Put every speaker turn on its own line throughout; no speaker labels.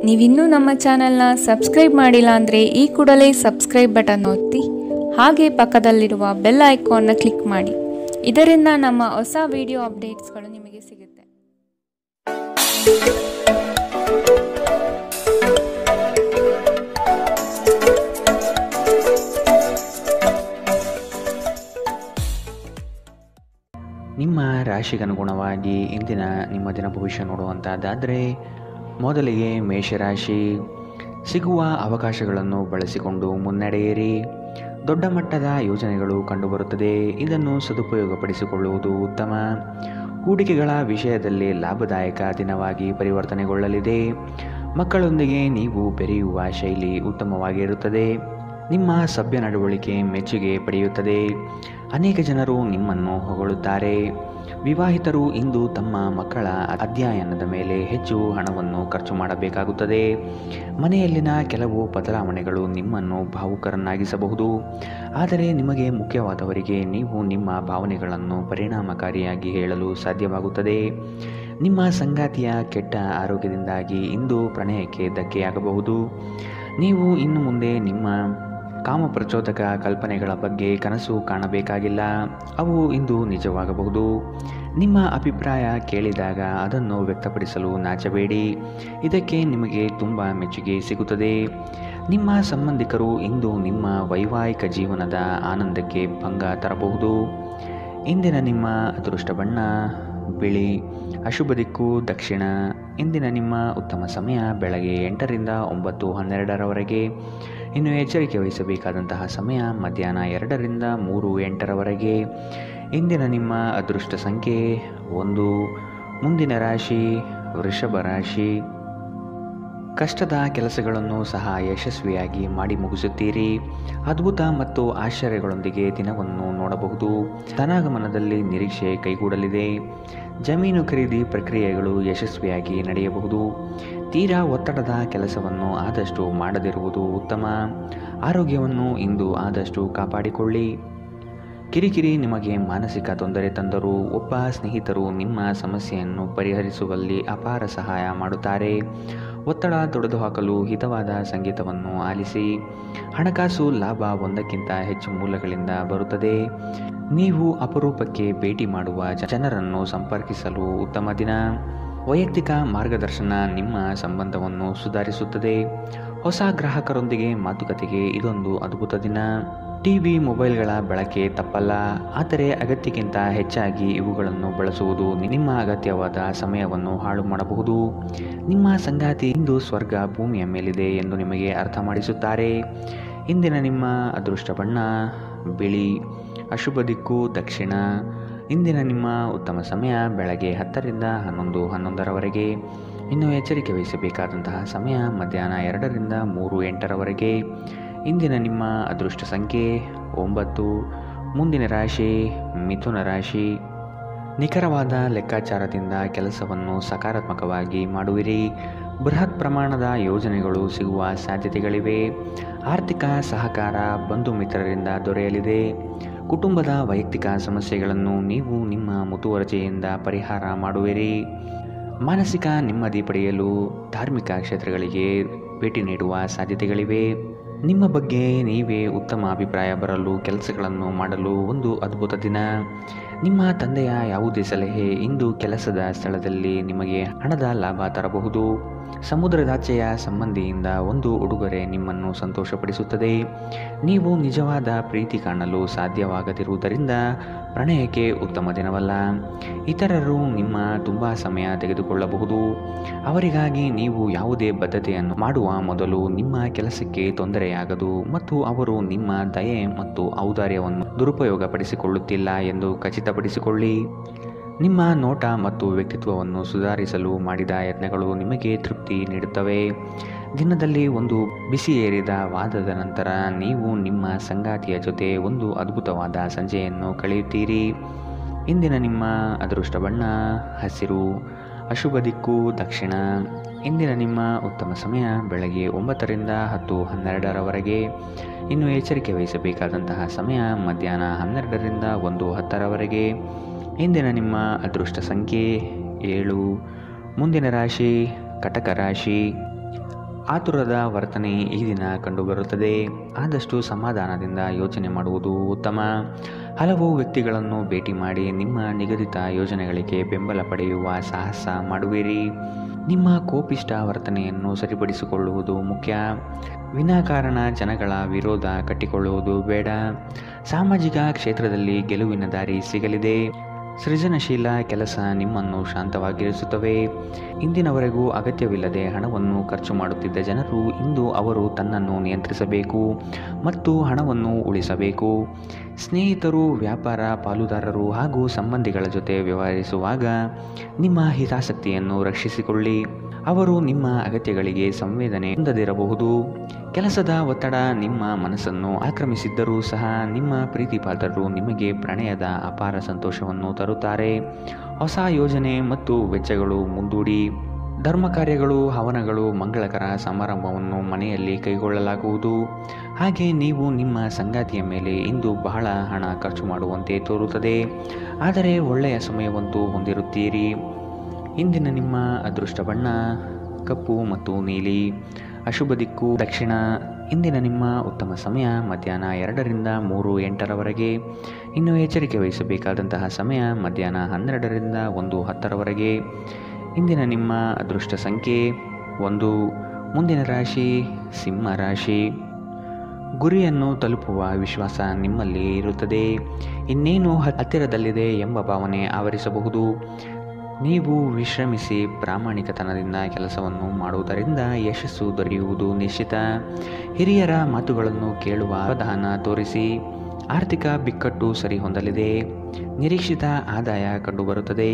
ನೀವಿನ್ನೂ ನಮ್ಮ ಚಾನೆಲ್ನ ಸಬ್ಸ್ಕ್ರೈಬ್ ಮಾಡಿಲ್ಲ ಅಂದರೆ ಈ ಕೂಡಲೇ ಸಬ್ಸ್ಕ್ರೈಬ್ ಬಟನ್ ಒತ್ತಿ ಹಾಗೆ ಪಕ್ಕದಲ್ಲಿರುವ ಬೆಲ್ ಐಕಾನ್ನ ಕ್ಲಿಕ್ ಮಾಡಿ. ಇದರಿಂದ ನಮ್ಮ ಹೊಸ ವಿಡಿಯೋ ಅಪ್ಡೇಟ್ಸ್ಗಳು ನಿಮಗೆ ಸಿಗುತ್ತೆ.
ನಿಮ್ಮ ರಾಶಿಗನುಗುಣವಾಗಿ ಇಂದಿನ ನಿಮ್ಮ ದಿನ ಭವಿಷ್ಯ ನೋಡುವಂಥದ್ದಾದರೆ, ಮೊದಲಿಗೆ ಮೇಷರಾಶಿ. ಸಿಗುವ ಅವಕಾಶಗಳನ್ನು ಬಳಸಿಕೊಂಡು ಮುನ್ನಡೆಯಿರಿ. ದೊಡ್ಡ ಮಟ್ಟದ ಯೋಜನೆಗಳು ಕಂಡುಬರುತ್ತದೆ. ಇದನ್ನು ಸದುಪಯೋಗಪಡಿಸಿಕೊಳ್ಳುವುದು ಉತ್ತಮ. ಹೂಡಿಕೆಗಳ ವಿಷಯದಲ್ಲಿ ಲಾಭದಾಯಕ ದಿನವಾಗಿ ಪರಿವರ್ತನೆಗೊಳ್ಳಲಿದೆ. ಮಕ್ಕಳೊಂದಿಗೆ ನೀವು ಬೆರೆಯುವ ಶೈಲಿ ಉತ್ತಮವಾಗಿರುತ್ತದೆ. ನಿಮ್ಮ ಸಭ್ಯ ನಡವಳಿಕೆ ಮೆಚ್ಚುಗೆ ಪಡೆಯುತ್ತದೆ. ಅನೇಕ ಜನರು ನಿಮ್ಮನ್ನು ಹೊಗಳುತ್ತಾರೆ. ವಿವಾಹಿತರು ಇಂದು ತಮ್ಮ ಮಕ್ಕಳ ಅಧ್ಯಯನದ ಮೇಲೆ ಹೆಚ್ಚು ಹಣವನ್ನು ಖರ್ಚು ಮಾಡಬೇಕಾಗುತ್ತದೆ. ಮನೆಯಲ್ಲಿನ ಕೆಲವು ಬದಲಾವಣೆಗಳು ನಿಮ್ಮನ್ನು ಭಾವುಕರನ್ನಾಗಿಸಬಹುದು. ಆದರೆ ನಿಮಗೆ ಮುಖ್ಯವಾದವರಿಗೆ ನೀವು ನಿಮ್ಮ ಭಾವನೆಗಳನ್ನು ಪರಿಣಾಮಕಾರಿಯಾಗಿ ಹೇಳಲು ಸಾಧ್ಯವಾಗುತ್ತದೆ. ನಿಮ್ಮ ಸಂಗಾತಿಯ ಕೆಟ್ಟ ಆರೋಗ್ಯದಿಂದಾಗಿ ಇಂದು ಪ್ರಣಯಕ್ಕೆ ಧಕ್ಕೆಯಾಗಬಹುದು. ನೀವು ಇನ್ನು ಮುಂದೆ ನಿಮ್ಮ ಕಾಮಪ್ರಚೋದಕ ಕಲ್ಪನೆಗಳ ಬಗ್ಗೆ ಕನಸು ಕಾಣಬೇಕಾಗಿಲ್ಲ. ಅವು ಇಂದು ನಿಜವಾಗಬಹುದು. ನಿಮ್ಮ ಅಭಿಪ್ರಾಯ ಕೇಳಿದಾಗ ಅದನ್ನು ವ್ಯಕ್ತಪಡಿಸಲು ನಾಚಬೇಡಿ. ಇದಕ್ಕೆ ನಿಮಗೆ ತುಂಬ ಮೆಚ್ಚುಗೆ ಸಿಗುತ್ತದೆ. ನಿಮ್ಮ ಸಂಬಂಧಿಕರು ಇಂದು ನಿಮ್ಮ ವೈವಾಹಿಕ ಜೀವನದ ಆನಂದಕ್ಕೆ ಭಂಗ ತರಬಹುದು. ಇಂದಿನ ನಿಮ್ಮ ಅದೃಷ್ಟ ಬಣ್ಣ ಬಿಳಿ. ಅಶುಭ ದಿಕ್ಕು ದಕ್ಷಿಣ. ಇಂದಿನ ನಿಮ್ಮ ಉತ್ತಮ ಸಮಯ ಬೆಳಗ್ಗೆ 8ರಿಂದ 9:12ರವರೆಗೆ. ಇನ್ನು ಎಚ್ಚರಿಕೆ ವಹಿಸಬೇಕಾದಂತಹ ಸಮಯ ಮಧ್ಯಾಹ್ನ 2ರಿಂದ 3:08ರವರೆಗೆ. ಇಂದಿನ ನಿಮ್ಮ ಅದೃಷ್ಟ ಸಂಖ್ಯೆ 1. ಮುಂದಿನ ರಾಶಿ ವೃಷಭ ರಾಶಿ. ಕಷ್ಟದ ಕೆಲಸಗಳನ್ನು ಸಹ ಯಶಸ್ವಿಯಾಗಿ ಮಾಡಿ ಮುಗಿಸುತ್ತೀರಿ. ಅದ್ಭುತ ಮತ್ತು ಆಶ್ಚರ್ಯಗಳೊಂದಿಗೆ ದಿನವನ್ನು ನೋಡಬಹುದು. ಧನಾಗಮನದಲ್ಲಿ ನಿರೀಕ್ಷೆ ಕೈಗೂಡಲಿದೆ. ಜಮೀನು ಖರೀದಿ ಪ್ರಕ್ರಿಯೆಗಳು ಯಶಸ್ವಿಯಾಗಿ ನಡೆಯಬಹುದು. ತೀರಾ ಒತ್ತಡದ ಕೆಲಸವನ್ನು ಆದಷ್ಟು ಮಾಡದಿರುವುದು ಉತ್ತಮ. ಆರೋಗ್ಯವನ್ನು ಇಂದು ಆದಷ್ಟು ಕಾಪಾಡಿಕೊಳ್ಳಿ. ಕಿರಿಕಿರಿ ನಿಮಗೆ ಮಾನಸಿಕ ತೊಂದರೆ ತಂದರೂ ಒಬ್ಬ ಸ್ನೇಹಿತರು ನಿಮ್ಮ ಸಮಸ್ಯೆಯನ್ನು ಪರಿಹರಿಸುವಲ್ಲಿ ಅಪಾರ ಸಹಾಯ ಮಾಡುತ್ತಾರೆ. ಒತ್ತಡ ತೊಡೆದುಹಾಕಲು ಹಿತವಾದ ಸಂಗೀತವನ್ನು ಆಲಿಸಿ. ಹಣಕಾಸು ಲಾಭ ಒಂದಕ್ಕಿಂತ ಹೆಚ್ಚು ಮೂಲಗಳಿಂದ ಬರುತ್ತದೆ. ನೀವು ಅಪರೂಪಕ್ಕೆ ಭೇಟಿ ಮಾಡುವ ಜನರನ್ನು ಸಂಪರ್ಕಿಸಲು ಉತ್ತಮ ದಿನ. ವೈಯಕ್ತಿಕ ಮಾರ್ಗದರ್ಶನ ನಿಮ್ಮ ಸಂಬಂಧವನ್ನು ಸುಧಾರಿಸುತ್ತದೆ. ಹೊಸ ಗ್ರಾಹಕರೊಂದಿಗೆ ಮಾತುಕತೆಗೆ ಇದೊಂದು ಅದ್ಭುತ ದಿನ. ಟಿವಿ ಮೊಬೈಲ್ಗಳ ಬಳಕೆ ತಪ್ಪಲ್ಲ, ಆದರೆ ಅಗತ್ಯಕ್ಕಿಂತ ಹೆಚ್ಚಾಗಿ ಇವುಗಳನ್ನು ಬಳಸುವುದು ನಿಮ್ಮ ಅಗತ್ಯವಾದ ಸಮಯವನ್ನು ಹಾಳು ಮಾಡಬಹುದು. ನಿಮ್ಮ ಸಂಗಾತಿ ಇಂದು ಸ್ವರ್ಗ ಭೂಮಿಯ ಮೇಲಿದೆ ಎಂದು ನಿಮಗೆ ಅರ್ಥ ಮಾಡಿಸುತ್ತಾರೆ. ಇಂದಿನ ನಿಮ್ಮ ಅದೃಷ್ಟ ಬಣ್ಣ ಬಿಳಿ. ಅಶುಭ ದಿಕ್ಕು ದಕ್ಷಿಣ. ಇಂದಿನ ನಿಮ್ಮ ಉತ್ತಮ ಸಮಯ ಬೆಳಗ್ಗೆ 10ರಿಂದ 11:11ರವರೆಗೆ. ಇನ್ನು ಎಚ್ಚರಿಕೆ ವಹಿಸಬೇಕಾದಂತಹ ಸಮಯ ಮಧ್ಯಾಹ್ನ 2ರಿಂದ 3:08ರವರೆಗೆ. ಇಂದಿನ ನಿಮ್ಮ ಅದೃಷ್ಟ ಸಂಖ್ಯೆ 9. ಮುಂದಿನ ರಾಶಿ ಮಿಥುನ ರಾಶಿ. ನಿಖರವಾದ ಲೆಕ್ಕಾಚಾರದಿಂದ ಕೆಲಸವನ್ನು ಸಕಾರಾತ್ಮಕವಾಗಿ ಮಾಡುವಿರಿ. ಬೃಹತ್ ಪ್ರಮಾಣದ ಯೋಜನೆಗಳು ಸಿಗುವ ಸಾಧ್ಯತೆಗಳಿವೆ. ಆರ್ಥಿಕ ಸಹಕಾರ ಬಂಧು ಮಿತ್ರರಿಂದ ದೊರೆಯಲಿದೆ. ಕುಟುಂಬದ ವೈಯಕ್ತಿಕ ಸಮಸ್ಯೆಗಳನ್ನು ನೀವು ನಿಮ್ಮ ಮುತುವರ್ಜಿಯಿಂದ ಪರಿಹಾರ ಮಾಡುವಿರಿ. ಮಾನಸಿಕ ನೆಮ್ಮದಿ ಪಡೆಯಲು ಧಾರ್ಮಿಕ ಕ್ಷೇತ್ರಗಳಿಗೆ ಭೇಟಿ ನೀಡುವ ಸಾಧ್ಯತೆಗಳಿವೆ. ನಿಮ್ಮ ಬಗ್ಗೆ ನೀವೇ ಉತ್ತಮ ಅಭಿಪ್ರಾಯ ಬರಲು ಕೆಲಸಗಳನ್ನು ಮಾಡಲು ಒಂದು ಅದ್ಭುತ ದಿನ. ನಿಮ್ಮ ತಂದೆಯ ಯಾವುದೇ ಸಲಹೆ ಇಂದು ಕೆಲಸದ ಸ್ಥಳದಲ್ಲಿ ನಿಮಗೆ ಹಣದ ಲಾಭ ತರಬಹುದು. ಸಮುದ್ರದಾಚೆಯ ಸಂಬಂಧಿಯಿಂದ ಒಂದು ಉಡುಗೊರೆ ನಿಮ್ಮನ್ನು ಸಂತೋಷಪಡಿಸುತ್ತದೆ. ನೀವು ನಿಜವಾದ ಪ್ರೀತಿ ಕಾಣಲು ಸಾಧ್ಯವಾಗದಿರುವುದರಿಂದ ಪ್ರಣಯಕ್ಕೆ ಉತ್ತಮ ದಿನವಲ್ಲ. ಇತರರು ನಿಮ್ಮ ತುಂಬ ಸಮಯ ತೆಗೆದುಕೊಳ್ಳಬಹುದು. ಅವರಿಗಾಗಿ ನೀವು ಯಾವುದೇ ಬದ್ಧತೆಯನ್ನು ಮಾಡುವ ಮೊದಲು ನಿಮ್ಮ ಕೆಲಸಕ್ಕೆ ತೊಂದರೆಯಾಗದು ಮತ್ತು ಅವರು ನಿಮ್ಮ ದಯೆ ಮತ್ತು ಔದಾರ್ಯವನ್ನು ದುರುಪಯೋಗಪಡಿಸಿಕೊಳ್ಳುತ್ತಿಲ್ಲ ಎಂದು ಖಚಿತಪಡಿಸಿಕೊಳ್ಳಿ. ನಿಮ್ಮ ನೋಟ ಮತ್ತು ವ್ಯಕ್ತಿತ್ವವನ್ನು ಸುಧಾರಿಸಲು ಮಾಡಿದ ಯತ್ನಗಳು ನಿಮಗೆ ತೃಪ್ತಿ ನೀಡುತ್ತವೆ. ದಿನದಲ್ಲಿ ಒಂದು ಬಿಸಿಯೇರಿದ ವಾದದ ನಂತರ ನೀವು ನಿಮ್ಮ ಸಂಗಾತಿಯ ಜೊತೆ ಒಂದು ಅದ್ಭುತವಾದ ಸಂಜೆಯನ್ನು ಕಳೆಯುತ್ತೀರಿ. ಇಂದಿನ ನಿಮ್ಮ ಅದೃಷ್ಟ ಬಣ್ಣ ಹಸಿರು. ಅಶುಭ ದಿಕ್ಕು ದಕ್ಷಿಣ. ಇಂದಿನ ನಿಮ್ಮ ಉತ್ತಮ ಸಮಯ ಬೆಳಗ್ಗೆ 9ರಿಂದ 10:12ರವರೆಗೆ. ಇನ್ನು ಎಚ್ಚರಿಕೆ ವಹಿಸಬೇಕಾದಂತಹ ಸಮಯ ಮಧ್ಯಾಹ್ನ 12ರಿಂದ 1:10ರವರೆಗೆ. ಇಂದಿನ ನಿಮ್ಮ ಅದೃಷ್ಟ ಸಂಖ್ಯೆ 7. ಮುಂದಿನ ರಾಶಿ ಕಟಕ ರಾಶಿ. ಆತುರದ ವರ್ತನೆ ಈ ದಿನ ಕಂಡುಬರುತ್ತದೆ. ಆದಷ್ಟು ಸಮಾಧಾನದಿಂದ ಯೋಚನೆ ಮಾಡುವುದು ಉತ್ತಮ. ಹಲವು ವ್ಯಕ್ತಿಗಳನ್ನು ಭೇಟಿ ಮಾಡಿ ನಿಮ್ಮ ನಿಗದಿತ ಯೋಜನೆಗಳಿಗೆ ಬೆಂಬಲ ಪಡೆಯುವ ಸಾಹಸ ಮಾಡುವಿರಿ. ನಿಮ್ಮ ಕೋಪಿಷ್ಟ ವರ್ತನೆಯನ್ನು ಸರಿಪಡಿಸಿಕೊಳ್ಳುವುದು ಮುಖ್ಯ. ವಿನಾಕಾರಣ ಜನಗಳ ವಿರೋಧ ಕಟ್ಟಿಕೊಳ್ಳುವುದು ಬೇಡ. ಸಾಮಾಜಿಕ ಕ್ಷೇತ್ರದಲ್ಲಿ ಗೆಲುವಿನ ದಾರಿ ಸಿಗಲಿದೆ. ಸೃಜನಶೀಲ ಕೆಲಸ ನಿಮ್ಮನ್ನು ಶಾಂತವಾಗಿರಿಸುತ್ತವೆ. ಇಂದಿನವರೆಗೂ ಅಗತ್ಯವಿಲ್ಲದೆ ಹಣವನ್ನು ಖರ್ಚು ಮಾಡುತ್ತಿದ್ದ ಜನರು ಇಂದು ಅವರು ತನ್ನನ್ನು ನಿಯಂತ್ರಿಸಬೇಕು ಮತ್ತು ಹಣವನ್ನು ಉಳಿಸಬೇಕು. ಸ್ನೇಹಿತರು, ವ್ಯಾಪಾರ ಪಾಲುದಾರರು ಹಾಗೂ ಸಂಬಂಧಿಗಳ ಜೊತೆ ವ್ಯವಹರಿಸುವಾಗ ನಿಮ್ಮ ಹಿತಾಸಕ್ತಿಯನ್ನು ರಕ್ಷಿಸಿಕೊಳ್ಳಿ. ಅವರು ನಿಮ್ಮ ಅಗತ್ಯಗಳಿಗೆ ಸಂವೇದನೆ ಹೊಂದದಿರಬಹುದು. ಕೆಲಸದ ಒತ್ತಡ ನಿಮ್ಮ ಮನಸ್ಸನ್ನು ಆಕ್ರಮಿಸಿದ್ದರೂ ಸಹ ನಿಮ್ಮ ಪ್ರೀತಿಪಾತ್ರರು ನಿಮಗೆ ಪ್ರಣಯದ ಅಪಾರ ಸಂತೋಷವನ್ನು ತರುತ್ತಾರೆ. ಹೊಸ ಯೋಜನೆ ಮತ್ತು ವೆಚ್ಚಗಳು ಮುಂದೂಡಿ. ಧರ್ಮ ಕಾರ್ಯಗಳು, ಹವನಗಳು, ಮಂಗಳಕರ ಸಮಾರಂಭವನ್ನು ಮನೆಯಲ್ಲಿ ಕೈಗೊಳ್ಳಲಾಗುವುದು. ಹಾಗೆ ನೀವು ನಿಮ್ಮ ಸಂಗಾತಿಯ ಮೇಲೆ ಇಂದು ಬಹಳ ಹಣ ಖರ್ಚು ಮಾಡುವಂತೆ ತೋರುತ್ತದೆ. ಆದರೆ ಒಳ್ಳೆಯ ಸಮಯವಂತೂ ಹೊಂದಿರುತ್ತೀರಿ. ಇಂದಿನ ನಿಮ್ಮ ಅದೃಷ್ಟ ಬಣ್ಣ ಕಪ್ಪು ಮತ್ತು ನೀಲಿ. ಅಶುಭ ದಿಕ್ಕು ದಕ್ಷಿಣ. ಇಂದಿನ ನಿಮ್ಮ ಉತ್ತಮ ಸಮಯ ಮಧ್ಯಾಹ್ನ 2ರಿಂದ 3:08ರವರೆಗೆ. ಇನ್ನು ಎಚ್ಚರಿಕೆ ವಹಿಸಬೇಕಾದಂತಹ ಸಮಯ ಮಧ್ಯಾಹ್ನ 12ರಿಂದ 1:10ರವರೆಗೆ. ಇಂದಿನ ನಿಮ್ಮ ಅದೃಷ್ಟ ಸಂಖ್ಯೆ 1. ಮುಂದಿನ ರಾಶಿ ಸಿಂಹ ರಾಶಿ. ಗುರಿಯನ್ನು ತಲುಪುವ ವಿಶ್ವಾಸ ನಿಮ್ಮಲ್ಲಿ ಇರುತ್ತದೆ. ಇನ್ನೇನು ಹತ್ತಿರದಲ್ಲಿದೆ ಎಂಬ ಭಾವನೆ ಆವರಿಸಬಹುದು. ನೀವು ವಿಶ್ರಮಿಸಿ ಪ್ರಾಮಾಣಿಕತನದಿಂದ ಕೆಲಸವನ್ನು ಮಾಡುವುದರಿಂದ ಯಶಸ್ಸು ದೊರೆಯುವುದು ನಿಶ್ಚಿತ. ಹಿರಿಯರ ಮಾತುಗಳನ್ನು ಕೇಳುವ ಅವಧಾನ ತೋರಿಸಿ. ಆರ್ಥಿಕ ಬಿಕ್ಕಟ್ಟು ಸರಿಹೊಂದಲಿದೆ. ನಿರೀಕ್ಷಿತ ಆದಾಯ ಕಂಡುಬರುತ್ತದೆ.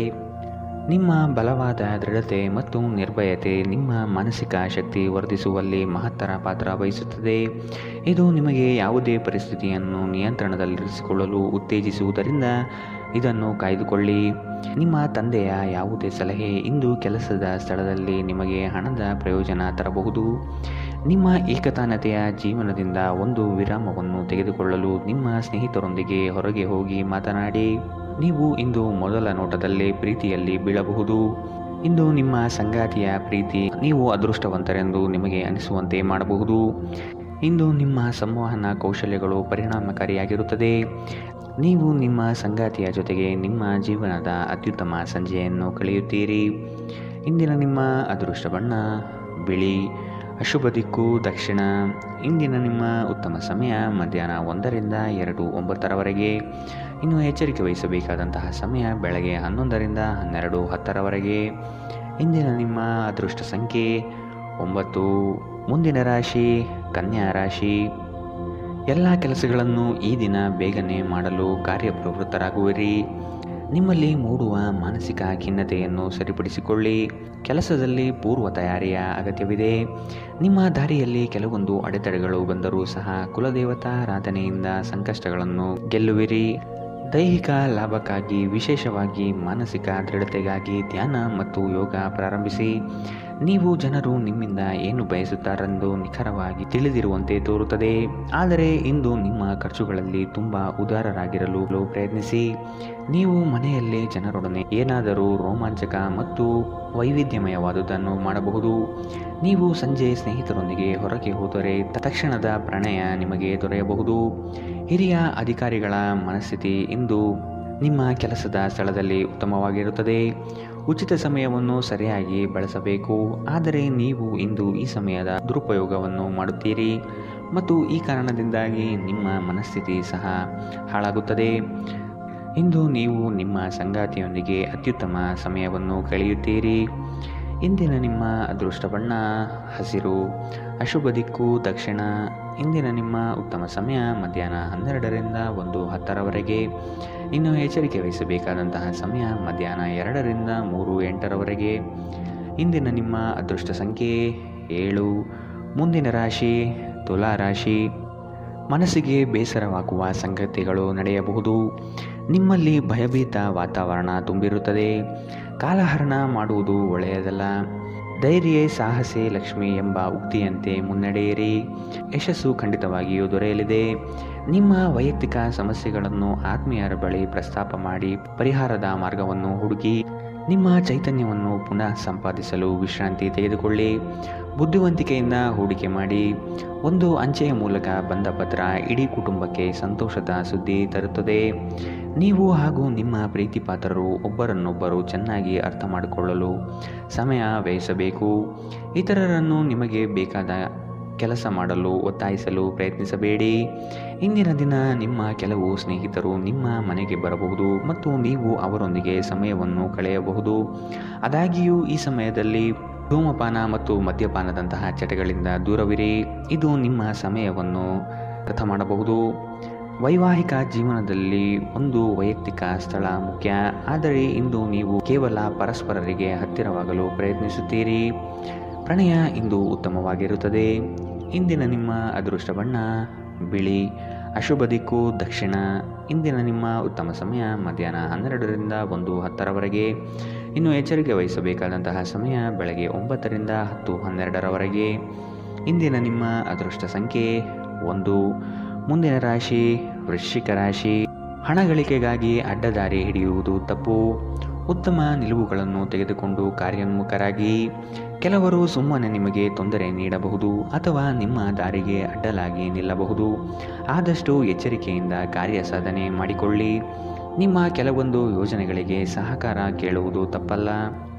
ನಿಮ್ಮ ಬಲವಾದ ದೃಢತೆ ಮತ್ತು ನಿರ್ಭಯತೆ ನಿಮ್ಮ ಮಾನಸಿಕ ಶಕ್ತಿ ವರ್ಧಿಸುವಲ್ಲಿ ಮಹತ್ತರ ಪಾತ್ರ ವಹಿಸುತ್ತದೆ. ಇದು ನಿಮಗೆ ಯಾವುದೇ ಪರಿಸ್ಥಿತಿಯನ್ನು ನಿಯಂತ್ರಣದಲ್ಲಿರಿಸಿಕೊಳ್ಳಲು ಉತ್ತೇಜಿಸುವುದರಿಂದ ಇದನ್ನು ಕಾಯ್ದುಕೊಳ್ಳಿ. ನಿಮ್ಮ ತಂದೆಯ ಯಾವುದೇ ಸಲಹೆ ಇಂದು ಕೆಲಸದ ಸ್ಥಳದಲ್ಲಿ ನಿಮಗೆ ಹಣದ ಪ್ರಯೋಜನ ತರಬಹುದು. ನಿಮ್ಮ ಏಕತಾನತೆಯ ಜೀವನದಿಂದ ಒಂದು ವಿರಾಮವನ್ನು ತೆಗೆದುಕೊಳ್ಳಲು ನಿಮ್ಮ ಸ್ನೇಹಿತರೊಂದಿಗೆ ಹೊರಗೆ ಹೋಗಿ ಮಾತನಾಡಿ. ನೀವು ಇಂದು ಮೊದಲ ನೋಟದಲ್ಲೇ ಪ್ರೀತಿಯಲ್ಲಿ ಬೀಳಬಹುದು. ಇಂದು ನಿಮ್ಮ ಸಂಗಾತಿಯ ಪ್ರೀತಿ ನೀವು ಅದೃಷ್ಟವಂತರೆಂದು ನಿಮಗೆ ಅನಿಸುವಂತೆ ಮಾಡಬಹುದು. ಇಂದು ನಿಮ್ಮ ಸಂವಹನ ಕೌಶಲ್ಯಗಳು ಪರಿಣಾಮಕಾರಿಯಾಗಿರುತ್ತದೆ. ನೀವು ನಿಮ್ಮ ಸಂಗಾತಿಯ ಜೊತೆಗೆ ನಿಮ್ಮ ಜೀವನದ ಅತ್ಯುತ್ತಮ ಸಂಜೆಯನ್ನು ಕಳೆಯುತ್ತೀರಿ. ಇಂದಿನ ನಿಮ್ಮ ಅದೃಷ್ಟ ಬಣ್ಣ ಬಿಳಿ. ಅಶುಭ ದಿಕ್ಕು ದಕ್ಷಿಣ. ಇಂದಿನ ನಿಮ್ಮ ಉತ್ತಮ ಸಮಯ ಮಧ್ಯಾಹ್ನ 1ರಿಂದ 2:09ರವರೆಗೆ. ಇನ್ನು ಎಚ್ಚರಿಕೆ ವಹಿಸಬೇಕಾದಂತಹ ಸಮಯ ಬೆಳಗ್ಗೆ 11ರಿಂದ 12:10ರವರೆಗೆ. ಇಂದಿನ ನಿಮ್ಮ ಅದೃಷ್ಟ ಸಂಖ್ಯೆ 9. ಮುಂದಿನ ರಾಶಿ ಕನ್ಯಾ ರಾಶಿ. ಎಲ್ಲ ಕೆಲಸಗಳನ್ನು ಈ ದಿನ ಬೇಗನೆ ಮಾಡಲು ಕಾರ್ಯಪ್ರವೃತ್ತರಾಗುವಿರಿ. ನಿಮ್ಮಲ್ಲಿ ಮೂಡುವ ಮಾನಸಿಕ ಖಿನ್ನತೆಯನ್ನು ಸರಿಪಡಿಸಿಕೊಳ್ಳಿ. ಕೆಲಸದಲ್ಲಿ ಪೂರ್ವ ತಯಾರಿಯ ಅಗತ್ಯವಿದೆ. ನಿಮ್ಮ ದಾರಿಯಲ್ಲಿ ಕೆಲವೊಂದು ಅಡೆತಡೆಗಳು ಬಂದರೂ ಸಹ ಕುಲದೇವತಾರಾಧನೆಯಿಂದ ಸಂಕಷ್ಟಗಳನ್ನು ಗೆಲ್ಲುವಿರಿ. ದೈಹಿಕ ಲಾಭಕ್ಕಾಗಿ ವಿಶೇಷವಾಗಿ ಮಾನಸಿಕ ದೃಢತೆಗಾಗಿ ಧ್ಯಾನ ಮತ್ತು ಯೋಗ ಪ್ರಾರಂಭಿಸಿ. ನೀವು ಜನರು ನಿಮ್ಮಿಂದ ಏನು ಬಯಸುತ್ತಾರೆಂದು ನಿಖರವಾಗಿ ತಿಳಿದಿರುವಂತೆ ತೋರುತ್ತದೆ. ಆದರೆ ಇಂದು ನಿಮ್ಮ ಖರ್ಚುಗಳಲ್ಲಿ ತುಂಬ ಉದಾರರಾಗಿರಲು ಪ್ರಯತ್ನಿಸಿ. ನೀವು ಮನೆಯಲ್ಲಿ ಜನರೊಡನೆ ಏನಾದರೂ ರೋಮಾಂಚಕ ಮತ್ತು ವೈವಿಧ್ಯಮಯವಾದುದನ್ನು ಮಾಡಬಹುದು. ನೀವು ಸಂಜೆ ಸ್ನೇಹಿತರೊಂದಿಗೆ ಹೊರಗೆ ಹೋದರೆ ತಕ್ಷಣದ ಪ್ರಣಯ ನಿಮಗೆ ದೊರೆಯಬಹುದು. ಹಿರಿಯ ಅಧಿಕಾರಿಗಳ ಮನಸ್ಥಿತಿ ಇಂದು ನಿಮ್ಮ ಕೆಲಸದ ಸ್ಥಳದಲ್ಲಿ ಉತ್ತಮವಾಗಿರುತ್ತದೆ. ಉಚಿತ ಸಮಯವನ್ನು ಸರಿಯಾಗಿ ಬಳಸಬೇಕು. ಆದರೆ ನೀವು ಇಂದು ಈ ಸಮಯದ ದುರುಪಯೋಗವನ್ನು ಮಾಡುತ್ತೀರಿ ಮತ್ತು ಈ ಕಾರಣದಿಂದಾಗಿ ನಿಮ್ಮ ಮನಸ್ಥಿತಿ ಸಹ ಹಾಳಾಗುತ್ತದೆ. ಇಂದು ನೀವು ನಿಮ್ಮ ಸಂಗಾತಿಯೊಂದಿಗೆ ಅತ್ಯುತ್ತಮ ಸಮಯವನ್ನು ಕಳೆಯುತ್ತೀರಿ. ಇಂದಿನ ನಿಮ್ಮ ಅದೃಷ್ಟ ಬಣ್ಣ ಹಸಿರು. ಅಶುಭ ದಿಕ್ಕು ದಕ್ಷಿಣ. ಇಂದಿನ ನಿಮ್ಮ ಉತ್ತಮ ಸಮಯ ಮಧ್ಯಾಹ್ನ 12ರಿಂದ 1:10ರವರೆಗೆ. ಇನ್ನು ಎಚ್ಚರಿಕೆ ವಹಿಸಬೇಕಾದಂತಹ ಸಮಯ ಮಧ್ಯಾಹ್ನ 2ರಿಂದ 3:08ರವರೆಗೆ. ಇಂದಿನ ನಿಮ್ಮ ಅದೃಷ್ಟ ಸಂಖ್ಯೆ 7. ಮುಂದಿನ ರಾಶಿ ತುಲಾ ರಾಶಿ. ಮನಸ್ಸಿಗೆ ಬೇಸರವಾಗುವ ಸಂಗತಿಗಳು ನಡೆಯಬಹುದು. ನಿಮ್ಮಲ್ಲಿ ಭಯಭೀತ ವಾತಾವರಣ ತುಂಬಿರುತ್ತದೆ. ಕಾಲಹರಣ ಮಾಡುವುದು ಒಳ್ಳೆಯದಲ್ಲ. ಧೈರ್ಯ ಸಾಹಸೆ ಲಕ್ಷ್ಮಿ ಎಂಬ ಉಕ್ತಿಯಂತೆ ಮುನ್ನಡೆಯಿರಿ. ಯಶಸ್ಸು ಖಂಡಿತವಾಗಿಯೂ ದೊರೆಯಲಿದೆ. ನಿಮ್ಮ ವೈಯಕ್ತಿಕ ಸಮಸ್ಯೆಗಳನ್ನು ಆತ್ಮೀಯರ ಬಳಿ ಪ್ರಸ್ತಾಪ ಮಾಡಿ ಪರಿಹಾರದ ಮಾರ್ಗವನ್ನು ಹುಡುಕಿ. ನಿಮ್ಮ ಚೈತನ್ಯವನ್ನು ಪುನಃ ಸಂಪಾದಿಸಲು ವಿಶ್ರಾಂತಿ ತೆಗೆದುಕೊಳ್ಳಿ. ಬುದ್ಧಿವಂತಿಕೆಯಿಂದ ಹೂಡಿಕೆ ಮಾಡಿ. ಒಂದು ಅಂಚೆಯ ಮೂಲಕ ಬಂದ ಪತ್ರ ಇಡೀ ಕುಟುಂಬಕ್ಕೆ ಸಂತೋಷದ ಸುದ್ದಿ ತರುತ್ತದೆ. ನೀವು ಹಾಗೂ ನಿಮ್ಮ ಪ್ರೀತಿಪಾತ್ರರು ಒಬ್ಬರನ್ನೊಬ್ಬರು ಚೆನ್ನಾಗಿ ಅರ್ಥ ಮಾಡಿಕೊಳ್ಳಲು ಸಮಯ ವ್ಯಯಿಸಬೇಕು. ಇತರರನ್ನು ನಿಮಗೆ ಬೇಕಾದ ಕೆಲಸ ಮಾಡಲು ಒತ್ತಾಯಿಸಲು ಪ್ರಯತ್ನಿಸಬೇಡಿ. ಇಂದಿನ ದಿನ ನಿಮ್ಮ ಕೆಲವು ಸ್ನೇಹಿತರು ನಿಮ್ಮ ಮನೆಗೆ ಬರಬಹುದು ಮತ್ತು ನೀವು ಅವರೊಂದಿಗೆ ಸಮಯವನ್ನು ಕಳೆಯಬಹುದು. ಆದಾಗ್ಯೂ ಈ ಸಮಯದಲ್ಲಿ ಧೂಮಪಾನ ಮತ್ತು ಮದ್ಯಪಾನದಂತಹ ಚಟಗಳಿಂದ ದೂರವಿರಿ. ಇದು ನಿಮ್ಮ ಸಮಯವನ್ನು ವ್ಯರ್ಥ ಮಾಡಬಹುದು. ವೈವಾಹಿಕ ಜೀವನದಲ್ಲಿ ಒಂದು ವೈಯಕ್ತಿಕ ಸ್ಥಳ ಮುಖ್ಯ, ಆದರೆ ಇಂದು ನೀವು ಕೇವಲ ಪರಸ್ಪರರಿಗೆ ಹತ್ತಿರವಾಗಲು ಪ್ರಯತ್ನಿಸುತ್ತೀರಿ. ಪ್ರಣಯ ಇಂದು ಉತ್ತಮವಾಗಿರುತ್ತದೆ. ಇಂದಿನ ನಿಮ್ಮ ಅದೃಷ್ಟ ಬಣ್ಣ ಬಿಳಿ. ಅಶುಭ ದಿಕ್ಕು ದಕ್ಷಿಣ. ಇಂದಿನ ನಿಮ್ಮ ಉತ್ತಮ ಸಮಯ ಮಧ್ಯಾಹ್ನ 12ರಿಂದ 1:10ರವರೆಗೆ. ಇನ್ನು ಎಚ್ಚರಿಕೆ ವಹಿಸಬೇಕಾದಂತಹ ಸಮಯ ಬೆಳಗ್ಗೆ 9ರಿಂದ 10:12ರವರೆಗೆ. ಇಂದಿನ ನಿಮ್ಮ ಅದೃಷ್ಟ ಸಂಖ್ಯೆ 1. ಮುಂದಿನ ರಾಶಿ ವೃಶ್ಚಿಕ ರಾಶಿ. ಹಣ ಗಳಿಕೆಗಾಗಿ ಅಡ್ಡದಾರಿ ಹಿಡಿಯುವುದು ತಪ್ಪು. ಉತ್ತಮ ನಿಲುವುಗಳನ್ನು ತೆಗೆದುಕೊಂಡು ಕಾರ್ಯೋನ್ಮುಖರಾಗಿ. ಕೆಲವರು ಸುಮ್ಮನೆ ನಿಮಗೆ ತೊಂದರೆ ನೀಡಬಹುದು ಅಥವಾ ನಿಮ್ಮ ದಾರಿಗೆ ಅಡ್ಡಲಾಗಿ ನಿಲ್ಲಬಹುದು. ಆದಷ್ಟು ಎಚ್ಚರಿಕೆಯಿಂದ ಕಾರ್ಯ ಸಾಧನೆ ಮಾಡಿಕೊಳ್ಳಿ. ನಿಮ್ಮ ಕೆಲವೊಂದು ಯೋಜನೆಗಳಿಗೆ ಸಹಕಾರ ಕೇಳುವುದು ತಪ್ಪಲ್ಲ.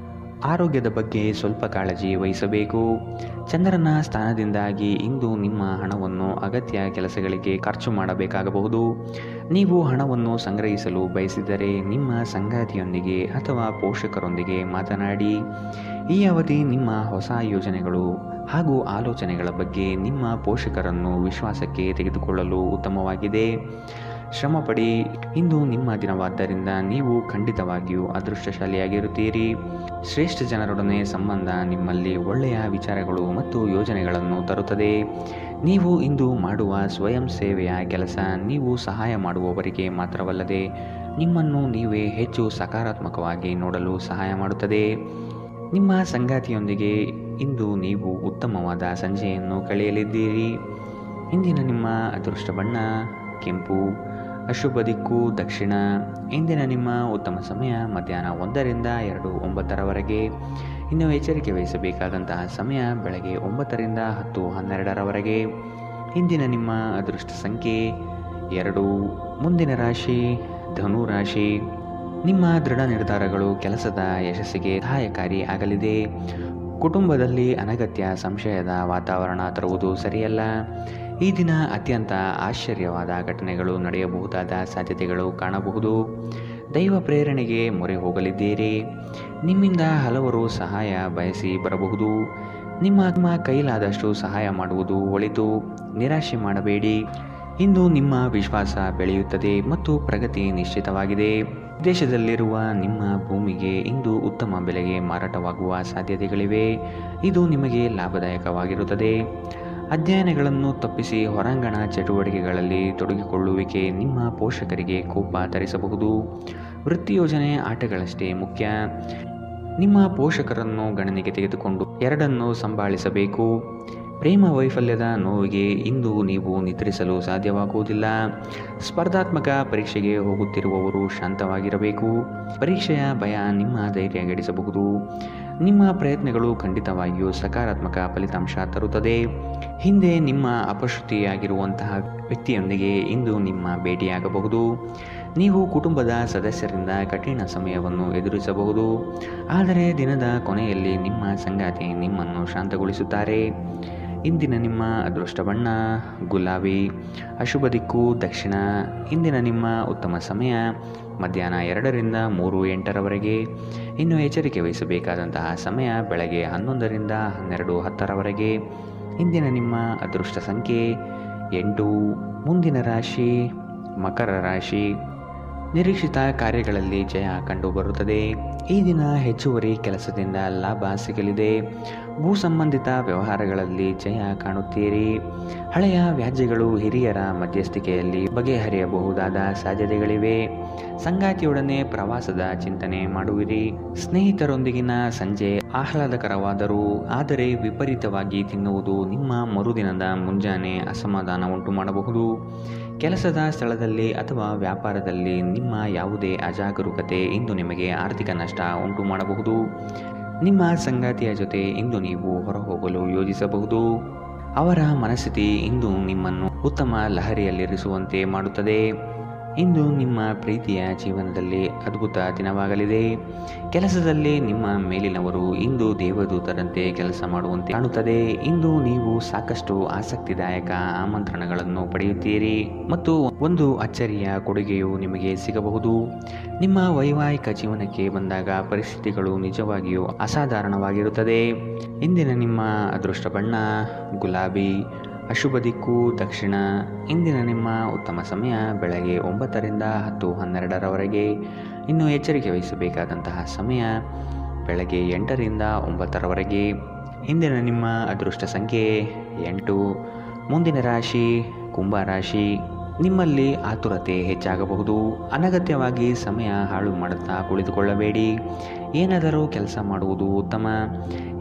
ಆರೋಗ್ಯದ ಬಗ್ಗೆ ಸ್ವಲ್ಪ ಕಾಳಜಿ ವಹಿಸಬೇಕು. ಚಂದ್ರನ ಸ್ಥಾನದಿಂದಾಗಿ ಇಂದು ನಿಮ್ಮ ಹಣವನ್ನು ಅಗತ್ಯ ಕೆಲಸಗಳಿಗೆ ಖರ್ಚು ಮಾಡಬೇಕಾಗಬಹುದು. ನೀವು ಹಣವನ್ನು ಸಂಗ್ರಹಿಸಲು ಬಯಸಿದರೆ ನಿಮ್ಮ ಸಂಗಾತಿಯೊಂದಿಗೆ ಅಥವಾ ಪೋಷಕರೊಂದಿಗೆ ಮಾತನಾಡಿ. ಈ ಅವಧಿ ನಿಮ್ಮ ಹೊಸ ಯೋಜನೆಗಳು ಹಾಗೂ ಆಲೋಚನೆಗಳ ಬಗ್ಗೆ ನಿಮ್ಮ ಪೋಷಕರನ್ನು ವಿಶ್ವಾಸಕ್ಕೆ ತೆಗೆದುಕೊಳ್ಳಲು ಉತ್ತಮವಾಗಿದೆ. ಶ್ರಮಪಡಿ. ಇಂದು ನಿಮ್ಮ ದಿನವಾದ್ದರಿಂದ ನೀವು ಖಂಡಿತವಾಗಿಯೂ ಅದೃಷ್ಟಶಾಲಿಯಾಗಿರುತ್ತೀರಿ. ಶ್ರೇಷ್ಠ ಜನರೊಡನೆ ಸಂಬಂಧ ನಿಮ್ಮಲ್ಲಿ ಒಳ್ಳೆಯ ವಿಚಾರಗಳು ಮತ್ತು ಯೋಜನೆಗಳನ್ನು ತರುತ್ತದೆ. ನೀವು ಇಂದು ಮಾಡುವ ಸ್ವಯಂ ಸೇವೆಯ ಕೆಲಸ ನೀವು ಸಹಾಯ ಮಾಡುವವರಿಗೆ ಮಾತ್ರವಲ್ಲದೆ ನಿಮ್ಮನ್ನು ನೀವೇ ಹೆಚ್ಚು ಸಕಾರಾತ್ಮಕವಾಗಿ ನೋಡಲು ಸಹಾಯ ಮಾಡುತ್ತದೆ. ನಿಮ್ಮ ಸಂಗಾತಿಯೊಂದಿಗೆ ಇಂದು ನೀವು ಉತ್ತಮವಾದ ಸಂಜೆಯನ್ನು ಕಳೆಯಲಿದ್ದೀರಿ. ಇಂದಿನ ನಿಮ್ಮ ಅದೃಷ್ಟ ಬಣ್ಣ ಕೆಂಪು. ಅಶುಭ ದಿಕ್ಕು ದಕ್ಷಿಣ. ಇಂದಿನ ನಿಮ್ಮ ಉತ್ತಮ ಸಮಯ ಮಧ್ಯಾಹ್ನ 1ರಿಂದ 2:09ರವರೆಗೆ. ಇನ್ನು ಎಚ್ಚರಿಕೆ ವಹಿಸಬೇಕಾದಂತಹ ಸಮಯ ಬೆಳಗ್ಗೆ 9ರಿಂದ 10:12ರವರೆಗೆ. ಇಂದಿನ ನಿಮ್ಮ ಅದೃಷ್ಟ ಸಂಖ್ಯೆ 2. ಮುಂದಿನ ರಾಶಿ ಧನು ರಾಶಿ. ನಿಮ್ಮ ದೃಢ ನಿರ್ಧಾರಗಳು ಕೆಲಸದ ಯಶಸ್ಸಿಗೆ ಸಹಾಯಕಾರಿ ಆಗಲಿದೆ. ಕುಟುಂಬದಲ್ಲಿ ಅನಗತ್ಯ ಸಂಶಯದ ವಾತಾವರಣ ತರುವುದು ಸರಿಯಲ್ಲ. ಈ ದಿನ ಅತ್ಯಂತ ಆಶ್ಚರ್ಯವಾದ ಘಟನೆಗಳು ನಡೆಯಬಹುದಾದ ಸಾಧ್ಯತೆಗಳು ಕಾಣಬಹುದು. ದೈವ ಪ್ರೇರಣೆಗೆ ಮೊರೆ ಹೋಗಲಿದ್ದೀರಿ. ನಿಮ್ಮಿಂದ ಹಲವರು ಸಹಾಯ ಬಯಸಿ ಬರಬಹುದು. ನಿಮ್ಮ ಕೈಲಾದಷ್ಟು ಸಹಾಯ ಮಾಡುವುದು ಒಳಿತು. ನಿರಾಶೆ ಮಾಡಬೇಡಿ. ಇಂದು ನಿಮ್ಮ ವಿಶ್ವಾಸ ಬೆಳೆಯುತ್ತದೆ ಮತ್ತು ಪ್ರಗತಿ ನಿಶ್ಚಿತವಾಗಿದೆ. ವಿದೇಶದಲ್ಲಿರುವ ನಿಮ್ಮ ಭೂಮಿಗೆ ಇಂದು ಉತ್ತಮ ಬೆಲೆಗೆ ಮಾರಾಟವಾಗುವ ಸಾಧ್ಯತೆಗಳಿವೆ. ಇದು ನಿಮಗೆ ಲಾಭದಾಯಕವಾಗಿರುತ್ತದೆ. ಅಧ್ಯಯನಗಳನ್ನು ತಪ್ಪಿಸಿ ಹೊರಾಂಗಣ ಚಟುವಟಿಕೆಗಳಲ್ಲಿ ತೊಡಗಿಕೊಳ್ಳುವಿಕೆ ನಿಮ್ಮ ಪೋಷಕರಿಗೆ ಕೋಪ ತರಿಸಬಹುದು. ವೃತ್ತಿ ಯೋಜನೆ ಆಟಗಳಷ್ಟೇ ಮುಖ್ಯ. ನಿಮ್ಮ ಪೋಷಕರನ್ನು ಗಣನೆಗೆ ತೆಗೆದುಕೊಂಡು ಎರಡನ್ನೂ ಸಂಭಾಳಿಸಬೇಕು. ಪ್ರೇಮ ವೈಫಲ್ಯದ ನೋವಿಗೆ ಇಂದು ನೀವು ನಿದ್ರಿಸಲು ಸಾಧ್ಯವಾಗುವುದಿಲ್ಲ. ಸ್ಪರ್ಧಾತ್ಮಕ ಪರೀಕ್ಷೆಗೆ ಹೋಗುತ್ತಿರುವವರು ಶಾಂತವಾಗಿರಬೇಕು. ಪರೀಕ್ಷೆಯ ಭಯ ನಿಮ್ಮ ಧೈರ್ಯ ಗೆಡಿಸಬಹುದು. ನಿಮ್ಮ ಪ್ರಯತ್ನಗಳು ಖಂಡಿತವಾಗಿಯೂ ಸಕಾರಾತ್ಮಕ ಫಲಿತಾಂಶ ತರುತ್ತದೆ. ಹಿಂದೆ ನಿಮ್ಮ ಅಪಶ್ರುತಿಯಾಗಿರುವಂತಹ ವ್ಯಕ್ತಿಯೊಂದಿಗೆ ಇಂದು ನಿಮ್ಮ ಭೇಟಿಯಾಗಬಹುದು. ನೀವು ಕುಟುಂಬದ ಸದಸ್ಯರಿಂದ ಕಠಿಣ ಸಮಯವನ್ನು ಎದುರಿಸಬಹುದು. ಆದರೆ ದಿನದ ಕೊನೆಯಲ್ಲಿ ನಿಮ್ಮ ಸಂಗಾತಿ ನಿಮ್ಮನ್ನು ಶಾಂತಗೊಳಿಸುತ್ತಾರೆ. ಇಂದಿನ ನಿಮ್ಮ ಅದೃಷ್ಟ ಬಣ್ಣ ಗುಲಾಬಿ. ಅಶುಭ ದಿಕ್ಕು ದಕ್ಷಿಣ. ಇಂದಿನ ನಿಮ್ಮ ಉತ್ತಮ ಸಮಯ ಮಧ್ಯಾಹ್ನ 2ರಿಂದ 3:08ರವರೆಗೆ. ಇನ್ನು ಎಚ್ಚರಿಕೆ ವಹಿಸಬೇಕಾದಂತಹ ಸಮಯ ಬೆಳಗ್ಗೆ 11ರಿಂದ 12:10ರವರೆಗೆ. ಇಂದಿನ ನಿಮ್ಮ ಅದೃಷ್ಟ ಸಂಖ್ಯೆ 8. ಮುಂದಿನ ರಾಶಿ ಮಕರ ರಾಶಿ. ನಿರೀಕ್ಷಿತ ಕಾರ್ಯಗಳಲ್ಲಿ ಜಯ ಕಂಡುಬರುತ್ತದೆ. ಈ ದಿನ ಹೆಚ್ಚುವರಿ ಕೆಲಸದಿಂದ ಲಾಭ ಸಿಗಲಿದೆ. ಭೂ ಸಂಬಂಧಿತ ವ್ಯವಹಾರಗಳಲ್ಲಿ ಜಯ ಕಾಣುತ್ತೀರಿ. ಹಳೆಯ ವ್ಯಾಜ್ಯಗಳು ಹಿರಿಯರ ಮಧ್ಯಸ್ಥಿಕೆಯಲ್ಲಿ ಬಗೆಹರಿಯಬಹುದಾದ ಸಾಧ್ಯತೆಗಳಿವೆ. ಸಂಗಾತಿಯೊಡನೆ ಪ್ರವಾಸದ ಚಿಂತನೆ ಮಾಡುವಿರಿ. ಸ್ನೇಹಿತರೊಂದಿಗಿನ ಸಂಜೆ ಆಹ್ಲಾದಕರವಾದರೂ ಆದರೆ ವಿಪರೀತವಾಗಿ ತಿನ್ನುವುದು ನಿಮ್ಮ ಮರುದಿನದ ಮುಂಜಾನೆ ಅಸಮಾಧಾನ ಉಂಟು ಮಾಡಬಹುದು. ಕೆಲಸದ ಸ್ಥಳದಲ್ಲಿ ಅಥವಾ ವ್ಯಾಪಾರದಲ್ಲಿ ನಿಮ್ಮ ಯಾವುದೇ ಅಜಾಗರೂಕತೆ ಇಂದು ನಿಮಗೆ ಆರ್ಥಿಕ ನಷ್ಟ ಉಂಟು ಮಾಡಬಹುದು. ನಿಮ್ಮ ಸಂಗಾತಿಯ ಜೊತೆ ಇಂದು ನೀವು ಹೊರಹೋಗಲು ಯೋಜಿಸಬಹುದು. ಅವರ ಮನಸ್ಥಿತಿ ಇಂದು ನಿಮ್ಮನ್ನು ಉತ್ತಮ ಲಹರಿಯಲ್ಲಿರಿಸುವಂತೆ ಮಾಡುತ್ತದೆ. ಇಂದು ನಿಮ್ಮ ಪ್ರೀತಿಯ ಜೀವನದಲ್ಲಿ ಅದ್ಭುತ ದಿನವಾಗಲಿದೆ. ಕೆಲಸದಲ್ಲಿ ನಿಮ್ಮ ಮೇಲಿನವರು ಇಂದು ದೇವದೂತರಂತೆ ಕೆಲಸ ಮಾಡುವಂತೆ ಕಾಣುತ್ತದೆ. ಇಂದು ನೀವು ಸಾಕಷ್ಟು ಆಸಕ್ತಿದಾಯಕ ಆಮಂತ್ರಣಗಳನ್ನು ಪಡೆಯುತ್ತೀರಿ ಮತ್ತು ಒಂದು ಅಚ್ಚರಿಯ ಕೊಡುಗೆಯು ನಿಮಗೆ ಸಿಗಬಹುದು. ನಿಮ್ಮ ವೈವಾಹಿಕ ಜೀವನಕ್ಕೆ ಬಂದಾಗ ಪರಿಸ್ಥಿತಿಗಳು ನಿಜವಾಗಿಯೂ ಅಸಾಧಾರಣವಾಗಿರುತ್ತದೆ. ಇಂದಿನ ನಿಮ್ಮ ಅದೃಷ್ಟ ಬಣ್ಣ ಗುಲಾಬಿ, ಅಶುಭ ದಿಕ್ಕು ದಕ್ಷಿಣ. ಇಂದಿನ ನಿಮ್ಮ ಉತ್ತಮ ಸಮಯ ಬೆಳಗ್ಗೆ 9ರಿಂದ 10:12ರವರೆಗೆ. ಇನ್ನು ಎಚ್ಚರಿಕೆ ವಹಿಸಬೇಕಾದಂತಹ ಸಮಯ ಬೆಳಗ್ಗೆ 8ರಿಂದ 9ರವರೆಗೆ. ಇಂದಿನ ನಿಮ್ಮ ಅದೃಷ್ಟ ಸಂಖ್ಯೆ 8. ಮುಂದಿನ ರಾಶಿ ಕುಂಭರಾಶಿ. ನಿಮ್ಮಲ್ಲಿ ಆತುರತೆ ಹೆಚ್ಚಾಗಬಹುದು. ಅನಗತ್ಯವಾಗಿ ಸಮಯ ಹಾಳು ಮಾಡುತ್ತಾ ಕುಳಿತುಕೊಳ್ಳಬೇಡಿ. ಏನಾದರೂ ಕೆಲಸ ಮಾಡುವುದು ಉತ್ತಮ.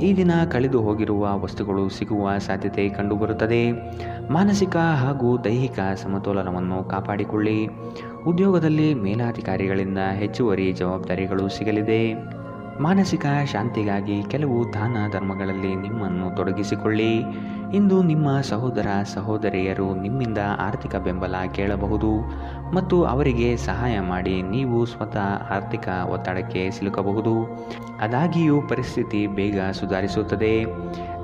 ಈ ದಿನ ಕಳೆದು ಹೋಗಿರುವ ವಸ್ತುಗಳು ಸಿಗುವ ಸಾಧ್ಯತೆ ಕಂಡುಬರುತ್ತದೆ. ಮಾನಸಿಕ ಹಾಗೂ ದೈಹಿಕ ಸಮತೋಲನವನ್ನು ಕಾಪಾಡಿಕೊಳ್ಳಿ. ಉದ್ಯೋಗದಲ್ಲಿ ಮೇಲಾಧಿಕಾರಿಗಳಿಂದ ಹೆಚ್ಚುವರಿ ಜವಾಬ್ದಾರಿಗಳು ಸಿಗಲಿದೆ. ಮಾನಸಿಕ ಶಾಂತಿಗಾಗಿ ಕೆಲವು ದಾನ ಧರ್ಮಗಳಲ್ಲಿ ನಿಮ್ಮನ್ನು ತೊಡಗಿಸಿಕೊಳ್ಳಿ. ಇಂದು ನಿಮ್ಮ ಸಹೋದರ ಸಹೋದರಿಯರು ನಿಮ್ಮಿಂದ ಆರ್ಥಿಕ ಬೆಂಬಲ ಕೇಳಬಹುದು ಮತ್ತು ಅವರಿಗೆ ಸಹಾಯ ಮಾಡಿ ನೀವು ಸ್ವತಃ ಆರ್ಥಿಕ ಒತ್ತಡಕ್ಕೆ ಸಿಲುಕಬಹುದು. ಆದಾಗ್ಯೂ ಪರಿಸ್ಥಿತಿ ಬೇಗ ಸುಧಾರಿಸುತ್ತದೆ.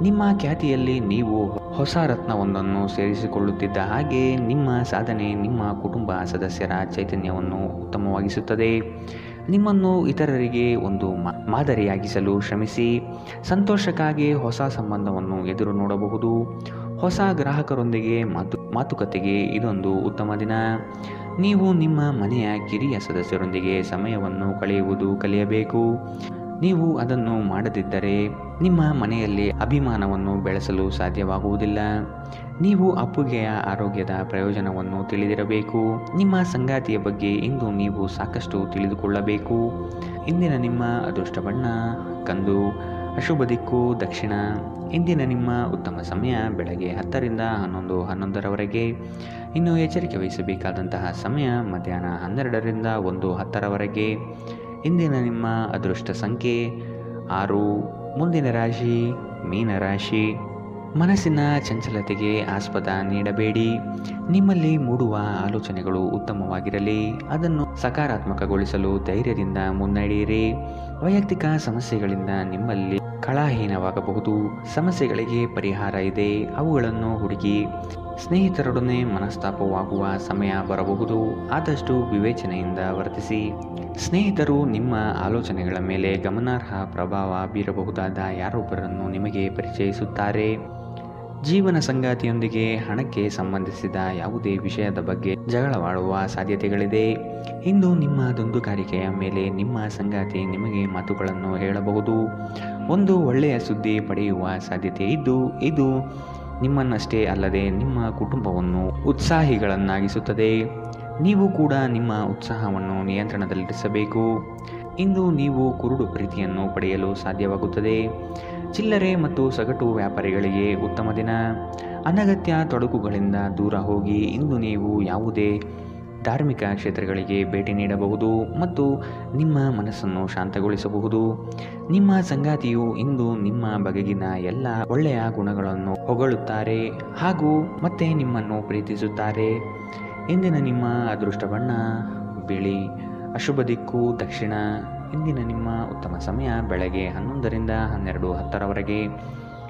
ನಿಮ್ಮ ಖ್ಯಾತಿಯಲ್ಲಿ ನೀವು ಹೊಸ ರತ್ನವೊಂದನ್ನು ಸೇರಿಸಿಕೊಳ್ಳುತ್ತಿದ್ದ ಹಾಗೆ ನಿಮ್ಮ ಸಾಧನೆ ನಿಮ್ಮ ಕುಟುಂಬ ಸದಸ್ಯರ ಚೈತನ್ಯವನ್ನು ಉತ್ತಮವಾಗಿಸುತ್ತದೆ. ನಿಮ್ಮನ್ನು ಇತರರಿಗೆ ಒಂದು ಮಾದರಿಯಾಗಿಸಲು ಶ್ರಮಿಸಿ. ಸಂತೋಷಕ್ಕಾಗಿ ಹೊಸ ಸಂಬಂಧವನ್ನು ಎದುರು ನೋಡಬಹುದು. ಹೊಸ ಗ್ರಾಹಕರೊಂದಿಗೆ ಮಾತುಕತೆಗೆ ಇದೊಂದು ಉತ್ತಮ ದಿನ. ನೀವು ನಿಮ್ಮ ಮನೆಯ ಕಿರಿಯ ಸದಸ್ಯರೊಂದಿಗೆ ಸಮಯವನ್ನು ಕಳೆಯುವುದು ಕಲಿಯಬೇಕು. ನೀವು ಅದನ್ನು ಮಾಡದಿದ್ದರೆ ನಿಮ್ಮ ಮನೆಯಲ್ಲಿ ಅಭಿಮಾನವನ್ನು ಬೆಳೆಸಲು ಸಾಧ್ಯವಾಗುವುದಿಲ್ಲ. ನೀವು ಅಪ್ಪುಗೆಯ ಆರೋಗ್ಯದ ಪ್ರಯೋಜನವನ್ನು ತಿಳಿದಿರಬೇಕು. ನಿಮ್ಮ ಸಂಗಾತಿಯ ಬಗ್ಗೆ ಇಂದು ನೀವು ಸಾಕಷ್ಟು ತಿಳಿದುಕೊಳ್ಳಬೇಕು. ಇಂದಿನ ನಿಮ್ಮ ಅದೃಷ್ಟ ಬಣ್ಣ ಕಂದು, ಅಶುಭ ದಿಕ್ಕು ದಕ್ಷಿಣ. ಇಂದಿನ ನಿಮ್ಮ ಉತ್ತಮ ಸಮಯ ಬೆಳಗ್ಗೆ 10ರಿಂದ 11:11ರವರೆಗೆ. ಇನ್ನು ಎಚ್ಚರಿಕೆ ವಹಿಸಬೇಕಾದಂತಹ ಸಮಯ ಮಧ್ಯಾಹ್ನ 12ರಿಂದ 1:10ರವರೆಗೆ. ಇಂದಿನ ನಿಮ್ಮ ಅದೃಷ್ಟ ಸಂಖ್ಯೆ 6. ಮುಂದಿನ ರಾಶಿ ಮೀನರಾಶಿ. ಮನಸ್ಸಿನ ಚಂಚಲತೆಗೆ ಆಸ್ಪದ ನೀಡಬೇಡಿ. ನಿಮ್ಮಲ್ಲಿ ಮೂಡುವ ಆಲೋಚನೆಗಳು ಉತ್ತಮವಾಗಿರಲಿ. ಅದನ್ನು ಸಕಾರಾತ್ಮಕಗೊಳಿಸಲು ಧೈರ್ಯದಿಂದ ಮುನ್ನಡೆಯಿರಿ. ವೈಯಕ್ತಿಕ ಸಮಸ್ಯೆಗಳಿಂದ ನಿಮ್ಮಲ್ಲಿ ಕಳಹೀನವಾಗಬಹುದು. ಸಮಸ್ಯೆಗಳಿಗೆ ಪರಿಹಾರ ಇದೆ, ಅವುಗಳನ್ನು ಹುಡುಕಿ. ಸ್ನೇಹಿತರೊಡನೆ ಮನಸ್ತಾಪವಾಗುವ ಸಮಯ ಬರಬಹುದು. ಆದಷ್ಟು ವಿವೇಚನೆಯಿಂದ ವರ್ತಿಸಿ. ಸ್ನೇಹಿತರು ನಿಮ್ಮ ಆಲೋಚನೆಗಳ ಮೇಲೆ ಗಮನಾರ್ಹ ಪ್ರಭಾವ ಬೀರಬಹುದಾದ ಯಾರೊಬ್ಬರನ್ನು ನಿಮಗೆ ಪರಿಚಯಿಸುತ್ತಾರೆ. ಜೀವನ ಸಂಗಾತಿಯೊಂದಿಗೆ ಹಣಕ್ಕೆ ಸಂಬಂಧಿಸಿದ ಯಾವುದೇ ವಿಷಯದ ಬಗ್ಗೆ ಜಗಳವಾಡುವ ಸಾಧ್ಯತೆಗಳಿದೆ. ಇಂದು ನಿಮ್ಮ ದುಂದುಗಾರಿಕೆಯ ಮೇಲೆ ನಿಮ್ಮ ಸಂಗಾತಿ ನಿಮಗೆ ಮಾತುಗಳನ್ನು ಹೇಳಬಹುದು. ಒಂದು ಒಳ್ಳೆಯ ಸುದ್ದಿ ಪಡೆಯುವ ಸಾಧ್ಯತೆ ಇದ್ದು ಇದು ನಿಮ್ಮನ್ನಷ್ಟೇ ಅಲ್ಲದೆ ನಿಮ್ಮ ಕುಟುಂಬವನ್ನು ಉತ್ಸಾಹಿಗಳನ್ನಾಗಿಸುತ್ತದೆ. ನೀವು ಕೂಡ ನಿಮ್ಮ ಉತ್ಸಾಹವನ್ನು ನಿಯಂತ್ರಣದಲ್ಲಿರಿಸಬೇಕು. ಇಂದು ನೀವು ಕುರುಡು ಪ್ರೀತಿಯನ್ನು ಪಡೆಯಲು ಸಾಧ್ಯವಾಗುತ್ತದೆ. ಚಿಲ್ಲರೆ ಮತ್ತು ಸಗಟು ವ್ಯಾಪಾರಿಗಳಿಗೆ ಉತ್ತಮ ದಿನ. ಅನಗತ್ಯ ತೊಡಕುಗಳಿಂದ ದೂರ ಹೋಗಿ. ಇಂದು ನೀವು ಯಾವುದೇ ಧಾರ್ಮಿಕ ಕ್ಷೇತ್ರಗಳಿಗೆ ಭೇಟಿ ನೀಡಬಹುದು ಮತ್ತು ನಿಮ್ಮ ಮನಸ್ಸನ್ನು ಶಾಂತಗೊಳಿಸಬಹುದು. ನಿಮ್ಮ ಸಂಗಾತಿಯು ಇಂದು ನಿಮ್ಮ ಬಗೆಗಿನ ಎಲ್ಲ ಒಳ್ಳೆಯ ಗುಣಗಳನ್ನು ಹೊಗಳುತ್ತಾರೆ ಹಾಗೂ ಮತ್ತೆ ನಿಮ್ಮನ್ನು ಪ್ರೀತಿಸುತ್ತಾರೆ. ಇಂದಿನ ನಿಮ್ಮ ಅದೃಷ್ಟ ಬಣ್ಣ ಬಿಳಿ, ಅಶುಭ ದಿಕ್ಕು ದಕ್ಷಿಣ. ಇಂದಿನ ನಿಮ್ಮ ಉತ್ತಮ ಸಮಯ ಬೆಳಗ್ಗೆ 11ರಿಂದ 12:10ರವರೆಗೆ.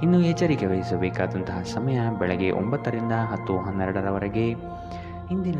ಇನ್ನು ಎಚ್ಚರಿಕೆ ವಹಿಸಬೇಕಾದಂತಹ ಸಮಯ ಬೆಳಗ್ಗೆ 9ರಿಂದ 10:12ರವರೆಗೆ. ಇಂದಿನ